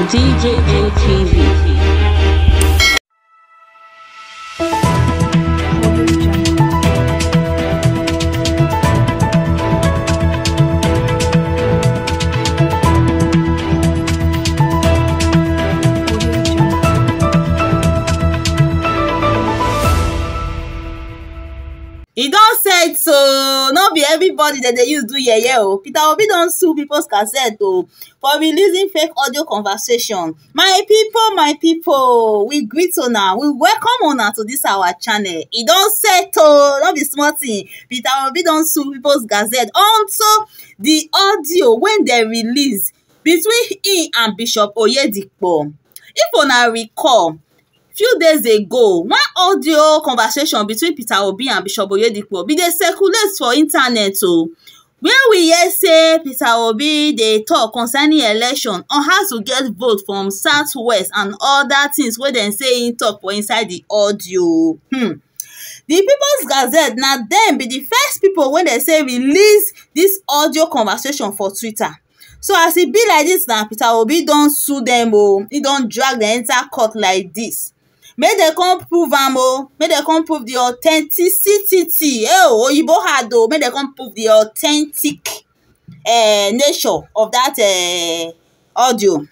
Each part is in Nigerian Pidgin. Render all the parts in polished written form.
DJ TV. He don't say it, so not be everybody that they use do yeye. Peter Obi don't sue people's gazette for releasing fake audio conversation. My people, we greet una, we welcome una to this our channel. He don't say it, not be smart thing. Peter Obi don't sue people's gazette unto the audio when they release between he and Bishop Oyedipo. If una recall, few days ago, one audio conversation between Peter Obi and Bishop Oyedipo bin dey circulate for internet where we hear say Peter Obi dey talk concerning election on how to get vote from southwest and other things wey dem say im talk for inside the audio. The People's Gazette na dem be the first people wey dem say release this audio conversation for Twitter. So as e be like this na, Peter Obi don sue dem he don drag dem enter court like this. Make dem come prove am make dem come prove the authenticity. Oyibo hard make dem come prove the authentic nature of that audio.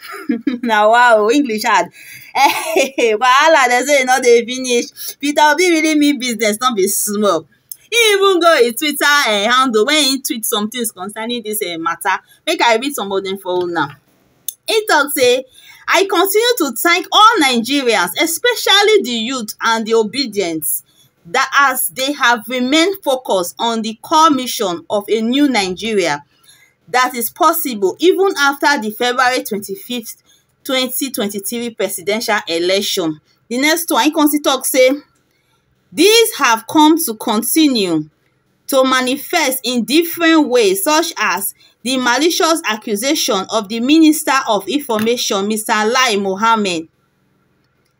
Na wow, English hard. Wahala dem say e no dey finish. Peter Obi really mean business, no be small. He even go his Twitter handle when he tweet some things concerning this matter. Make I read some of them for una. He talk say, I continue to thank all Nigerians, especially the youth and the obedient, that as they have remained focused on the core mission of a new Nigeria that is possible even after the February 25th, 2023 presidential election. The next one, he continue talk say, these have come to continue to manifest in different ways, such as the malicious accusation of the Minister of Information, Mr. Lai Mohammed,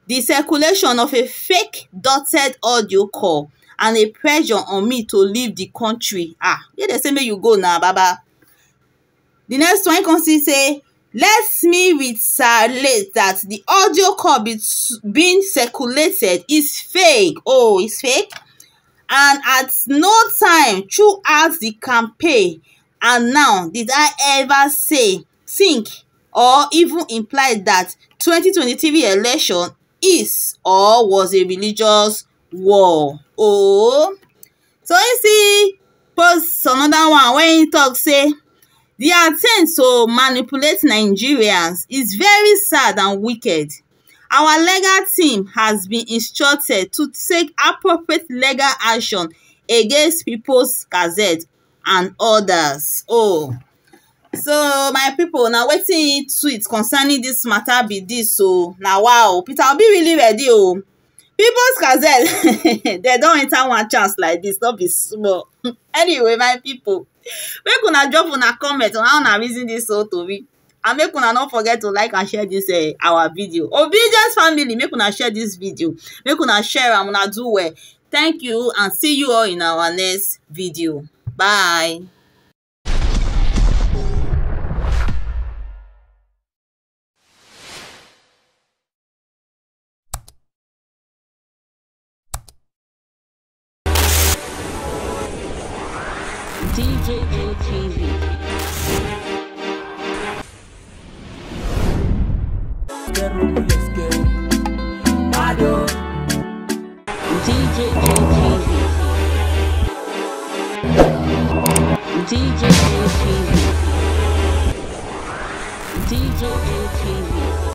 the circulation of a fake dotted audio call, and a pressure on me to leave the country. Yeah, they say make you go now, Baba. The next one consider say, let me reiterate that the audio call being circulated is fake. It's fake. And at no time throughout the campaign and now did I ever say, think, or even imply that 2023 election is or was a religious war. So you see, post another one when he talk say, the attempt to manipulate Nigerians is very sad and wicked. Our legal team has been instructed to take appropriate legal action against People's Gazette and others. So my people, now wetin he tweet concerning this matter be this. Now wow, Peter Obi really ready. People's Gazette they don't enter one chance like this, not be small. Anyway, my people, make una drop una comment on how una reason this so to be. And make una not forget to like and share this our video. Obedience family, make una share this video. Make una share and una do well. Thank you and see you all in our next video. Bye. DJ TV. DJ TV.